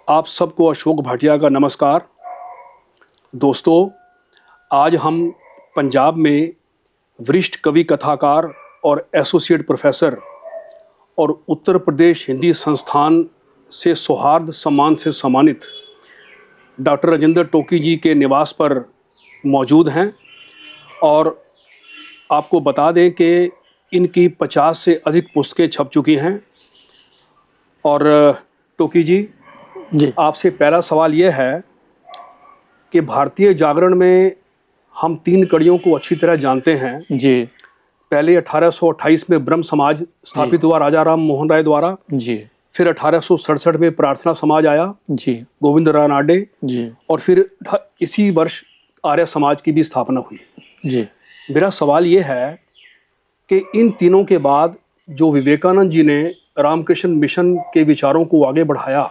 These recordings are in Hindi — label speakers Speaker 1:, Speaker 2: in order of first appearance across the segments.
Speaker 1: आप सबको अशोक भाटिया का नमस्कार। दोस्तों, आज हम पंजाब में वरिष्ठ कवि कथाकार और एसोसिएट प्रोफेसर और उत्तर प्रदेश हिंदी संस्थान से सौहार्द सम्मान से सम्मानित डॉक्टर राजेंद्र टोकी जी के निवास पर मौजूद हैं और आपको बता दें कि इनकी 50 से अधिक पुस्तकें छप चुकी हैं। और टोकी जी,
Speaker 2: जी
Speaker 1: आपसे पहला सवाल यह है कि भारतीय जागरण में हम 3 कड़ियों को अच्छी तरह जानते हैं।
Speaker 2: जी
Speaker 1: पहले 1828 में ब्रह्म समाज स्थापित हुआ राजा राम मोहन राय द्वारा।
Speaker 2: जी
Speaker 1: फिर 1867 में प्रार्थना समाज आया,
Speaker 2: जी
Speaker 1: गोविंद रानाडे।
Speaker 2: जी
Speaker 1: और फिर इसी वर्ष आर्य समाज की भी स्थापना हुई।
Speaker 2: जी
Speaker 1: मेरा सवाल ये है कि इन तीनों के बाद जो विवेकानंद जी ने रामकृष्ण मिशन के विचारों को आगे बढ़ाया,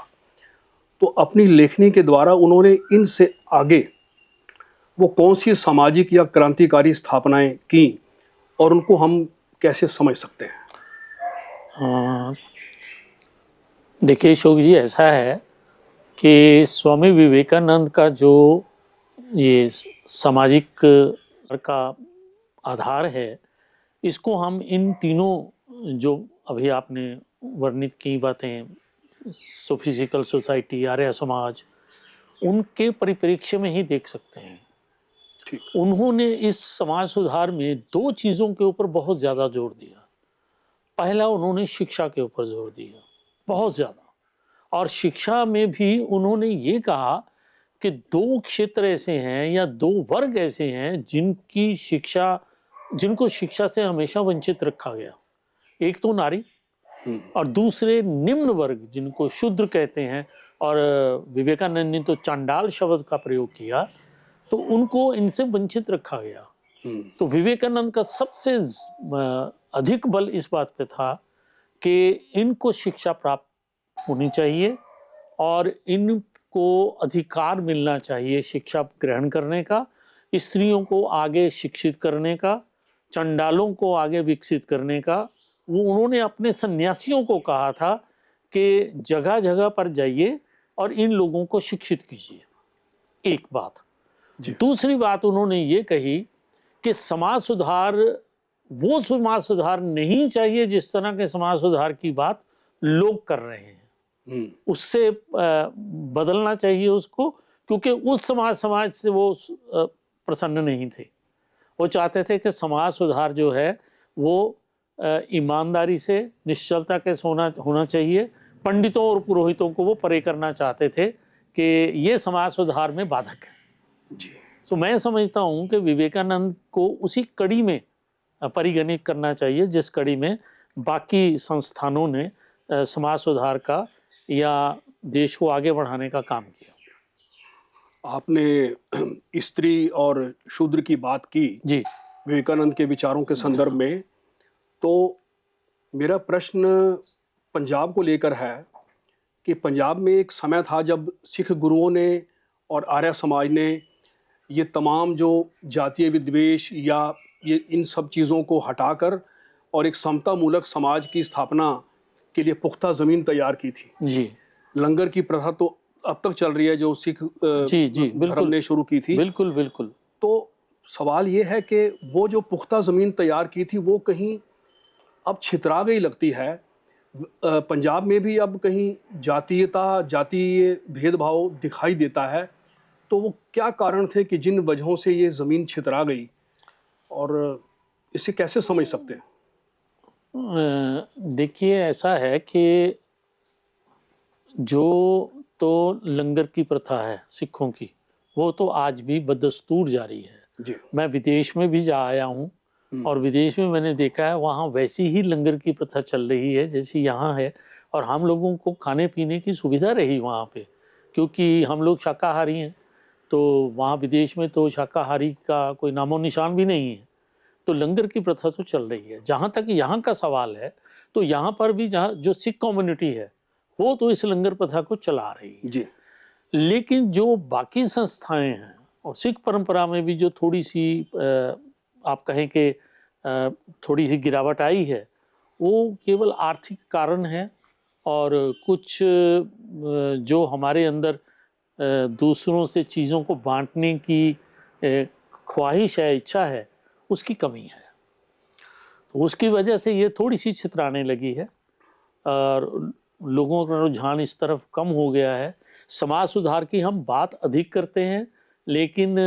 Speaker 1: तो अपनी लेखनी के द्वारा उन्होंने इनसे आगे वो कौन सी सामाजिक या क्रांतिकारी स्थापनाएं की और उनको हम कैसे समझ सकते हैं?
Speaker 2: हाँ, देखिए अशोक जी, ऐसा है कि स्वामी विवेकानंद का जो ये सामाजिक का आधार है, इसको हम इन तीनों जो अभी आपने वर्णित की बातें, सोफिस्टिकल सोसाइटी, आर्य समाज, उनके परिप्रेक्ष्य में ही देख सकते हैं।
Speaker 1: ठीक।
Speaker 2: उन्होंने इस समाज सुधार में दो चीज़ों के ऊपर बहुत ज़्यादा जोर दिया। पहला, उन्होंने शिक्षा के ऊपर जोर दिया बहुत ज़्यादा, और शिक्षा में भी उन्होंने ये कहा कि दो क्षेत्र ऐसे हैं या दो वर्ग ऐसे हैं जिनको शिक्षा से हमेशा वंचित रखा गया। एक तो नारी, और दूसरे निम्न वर्ग जिनको शूद्र कहते हैं, और विवेकानंद ने तो चांडाल शब्द का प्रयोग किया, तो उनको इनसे वंचित रखा गया। तो विवेकानंद का सबसे अधिक बल इस बात पे था कि इनको शिक्षा प्राप्त होनी चाहिए और इनको अधिकार मिलना चाहिए शिक्षा ग्रहण करने का, स्त्रियों को आगे शिक्षित करने का, चंडालों को आगे विकसित करने का। वो उन्होंने अपने सन्यासियों को कहा था कि जगह जगह पर जाइए और इन लोगों को शिक्षित कीजिए। एक बात। दूसरी बात उन्होंने ये कही कि समाज सुधार, वो समाज सुधार नहीं चाहिए जिस तरह के समाज सुधार की बात लोग कर रहे हैं, उससे बदलना चाहिए उसको, क्योंकि उस समाज से वो प्रसन्न नहीं थे। वो चाहते थे कि समाज सुधार जो है वो ईमानदारी से, निश्चलता के होना चाहिए। पंडितों और पुरोहितों को वो परे करना चाहते थे कि ये समाज सुधार में बाधक है।
Speaker 1: जी।
Speaker 2: तो मैं समझता हूँ कि विवेकानंद को उसी कड़ी में परिगणित करना चाहिए जिस कड़ी में बाकी संस्थानों ने समाज सुधार का या देश को आगे बढ़ाने का काम किया।
Speaker 1: आपने स्त्री और शूद्र की बात की
Speaker 2: जी
Speaker 1: विवेकानंद के विचारों के संदर्भ में, तो मेरा प्रश्न पंजाब को लेकर है कि पंजाब में एक समय था जब सिख गुरुओं ने और आर्य समाज ने ये तमाम जो जातीय विद्वेष या ये इन सब चीज़ों को हटाकर और एक समता मूलक समाज की स्थापना के लिए पुख्ता ज़मीन तैयार की थी।
Speaker 2: जी
Speaker 1: लंगर की प्रथा तो अब तक चल रही है जो सिख
Speaker 2: जी जी
Speaker 1: धर्म
Speaker 2: बिल्कुल
Speaker 1: ने शुरू की थी।
Speaker 2: बिल्कुल बिल्कुल।
Speaker 1: तो सवाल ये है कि वो जो पुख्ता ज़मीन तैयार की थी वो कहीं अब छितरा गई लगती है। पंजाब में भी अब कहीं जातीय भेदभाव दिखाई देता है। तो वो क्या कारण थे कि जिन वजहों से ये ज़मीन छितरा गई, और इसे कैसे समझ सकते हैं?
Speaker 2: देखिए, ऐसा है कि जो तो लंगर की प्रथा है सिखों की, वो तो आज भी बदस्तूर जारी है।
Speaker 1: जी।
Speaker 2: मैं विदेश में भी जा आया हूँ, और विदेश में मैंने देखा है वहाँ वैसी ही लंगर की प्रथा चल रही है जैसी यहाँ है। और हम लोगों को खाने पीने की सुविधा रही वहाँ पे, क्योंकि हम लोग शाकाहारी हैं। तो वहाँ विदेश में तो शाकाहारी का कोई नामो निशान भी नहीं है, तो लंगर की प्रथा तो चल रही है। जहाँ तक यहाँ का सवाल है, तो यहाँ पर भी जहाँ जो सिख कम्युनिटी है वो तो इस लंगर प्रथा को चला रही है।
Speaker 1: जी।
Speaker 2: लेकिन जो बाकी संस्थाएं हैं और सिख परंपरा में भी जो थोड़ी सी आप कहें कि थोड़ी सी गिरावट आई है, वो केवल आर्थिक कारण है और कुछ जो हमारे अंदर दूसरों से चीज़ों को बांटने की ख्वाहिश है, इच्छा है, उसकी कमी है। तो उसकी वजह से ये थोड़ी सी छितराने लगी है और लोगों का रुझान इस तरफ कम हो गया है। समाज सुधार की हम बात अधिक करते हैं, लेकिन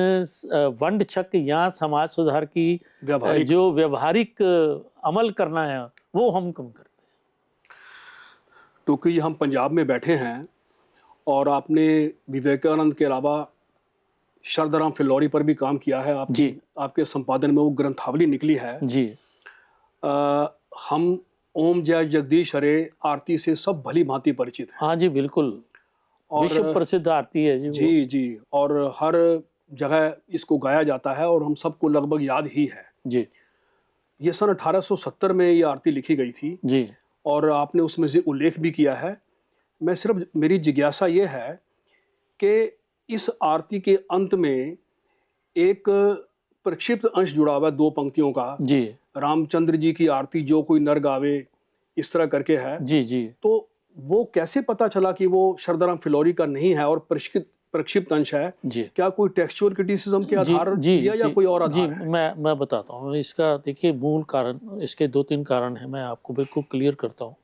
Speaker 2: वंड छक या समाज सुधार की जो व्यवहारिक अमल करना है वो हम कम करते हैं।
Speaker 1: क्योंकि हम पंजाब में बैठे हैं और आपने विवेकानंद के अलावा शरदाराम फिल्लौरी पर भी काम किया है। आपके संपादन में वो ग्रंथावली निकली है
Speaker 2: जी।
Speaker 1: हम ओम जय जगदीश हरे आरती से सब भली भांति परिचित हैं।
Speaker 2: हाँ जी, बिल्कुल, और विश्व प्रसिद्ध आरती है जी।
Speaker 1: जी जी, और हर जगह इसको गाया जाता है और हम सबको लगभग याद ही है
Speaker 2: जी।
Speaker 1: ये सन 1870 में ये आरती लिखी गई थी
Speaker 2: जी,
Speaker 1: और आपने उसमें से उल्लेख भी किया है। मैं सिर्फ, मेरी जिज्ञासा ये है कि इस आरती के अंत में एक प्रक्षिप्त अंश जुड़ा हुआ है 2 पंक्तियों का
Speaker 2: जी।
Speaker 1: रामचंद्र जी की आरती जो कोई नर गावे, इस तरह करके है।
Speaker 2: जी जी।
Speaker 1: तो वो कैसे पता चला कि वो शरदाराम फिल्लौरी का नहीं है और प्रक्षिप्त अंश है?
Speaker 2: जी।
Speaker 1: क्या कोई टेक्सचुअल क्रिटिसिज्म के आधार या कोई और आधार है?
Speaker 2: मैं बताता हूँ इसका। देखिए, मूल कारण, इसके 2-3 कारण हैं, मैं आपको बिल्कुल क्लियर करता हूँ।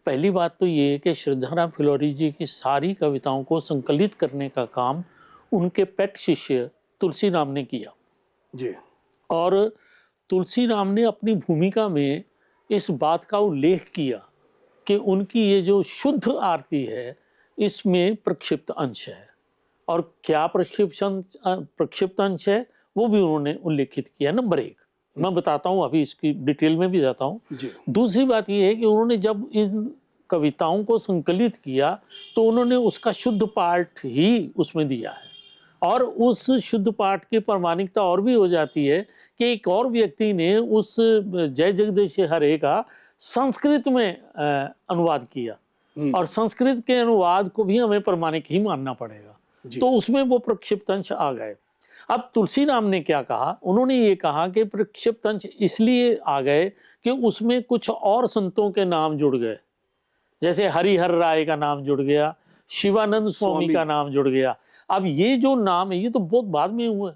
Speaker 2: पहली बात तो ये है कि श्रद्धाराम फिल्लौरी जी की सारी कविताओं को संकलित करने का काम उनके पेट शिष्य तुलसी राम ने किया
Speaker 1: जी।
Speaker 2: और तुलसी राम ने अपनी भूमिका में इस बात का उल्लेख किया कि उनकी ये जो शुद्ध आरती है इसमें प्रक्षिप्त अंश है, और क्या प्रक्षिप्त अंश है वो भी उन्होंने उल्लेखित किया। नंबर 1 मैं बताता हूँ, अभी इसकी डिटेल में भी जाता हूँ। दूसरी बात ये है कि उन्होंने जब इन कविताओं को संकलित किया तो उन्होंने उसका शुद्ध पाठ ही उसमें दिया है, और उस शुद्ध पाठ की प्रामाणिकता और भी हो जाती है कि एक और व्यक्ति ने उस जय जगदीश हरे का संस्कृत में अनुवाद किया, और संस्कृत के अनुवाद को भी हमें प्रामाणिक ही मानना पड़ेगा। तो उसमें वो प्रक्षिप्त अंश आ गए। अब तुलसी राम ने क्या कहा, उन्होंने ये कहा कि प्रक्षिप्त अंश इसलिए आ गए कि उसमें कुछ और संतों के नाम जुड़ गए, जैसे हरिहर राय का नाम जुड़ गया, शिवानंद स्वामी का नाम जुड़ गया। अब ये जो नाम है ये तो बहुत बाद में हुए,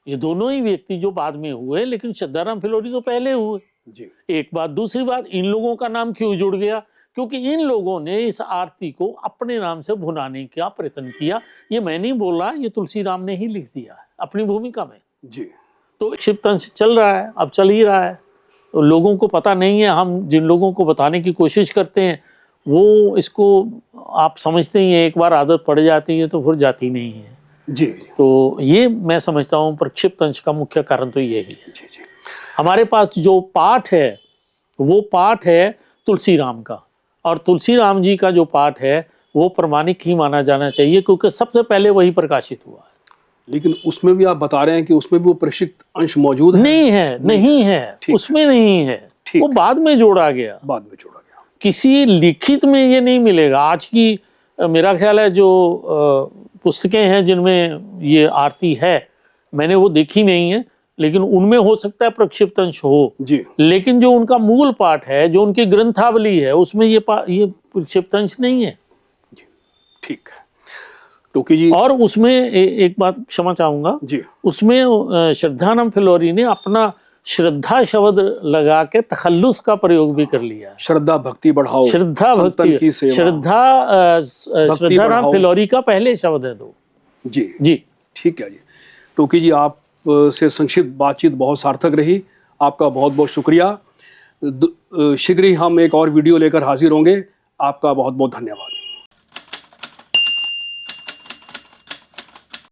Speaker 2: ये दोनों ही व्यक्ति जो बाद में हुए, लेकिन श्रद्धाराम फिल्लौरी तो पहले हुए जी। एक बात। दूसरी बात, इन लोगों का नाम क्यों जुड़ गया? क्योंकि इन लोगों ने इस आरती को अपने नाम से भुनाने का प्रयत्न किया। ये मैं नहीं बोल रहा, ये तुलसी राम ने ही लिख दिया है अपनी भूमिका में जी। तो प्रक्षिप्त अंश चल रहा है, अब चल ही रहा है, तो लोगों को पता नहीं है। हम जिन लोगों को बताने की कोशिश करते हैं वो इसको, आप समझते ही हैं, एक बार आदत पड़ जाती है तो फिर जाती नहीं है जी। तो ये मैं समझता हूँ प्रक्षिप्त अंश का मुख्य कारण तो यही है जी जी। हमारे पास जो पाठ है वो पाठ है तुलसी राम का, और तुलसी राम जी का जो पाठ है वो प्रमाणिक ही माना जाना चाहिए, क्योंकि सबसे पहले वही प्रकाशित हुआ है। लेकिन उसमें भी आप बता रहे हैं कि उसमें भी वो प्रक्षिप्त अंश मौजूद है? नहीं है, उसमें नहीं है, वो बाद में जोड़ा गया। किसी लिखित में ये नहीं मिलेगा। आज की मेरा ख्याल है जो पुस्तकें हैं जिनमें ये आरती है, मैंने वो देखी नहीं है, लेकिन उनमें हो सकता है प्रक्षिप्त अंश हो जी। लेकिन जो उनका मूल पाठ है, जो उनकी ग्रंथावली है, उसमें ये प्रक्षिप्त अंश नहीं है जी। ठीक है टोकी जी। और उसमें एक बात क्षमा चाहूंगा जी, उसमें श्रद्धाराम फिल्लौरी ने अपना श्रद्धा शब्द लगा के तखल्लुस का प्रयोग भी कर लिया। श्रद्धा भक्ति बढ़ाओ, श्रद्धा भक्ति की सेवा, श्रद्धाराम फिल्लौरी का पहले शब्द है 2 जी जी। ठीक है जी। टोकी जी, आप से संक्षिप्त बातचीत बहुत सार्थक रही, आपका बहुत बहुत शुक्रिया। शीघ्र ही हम एक और वीडियो लेकर हाजिर होंगे। आपका बहुत बहुत धन्यवाद।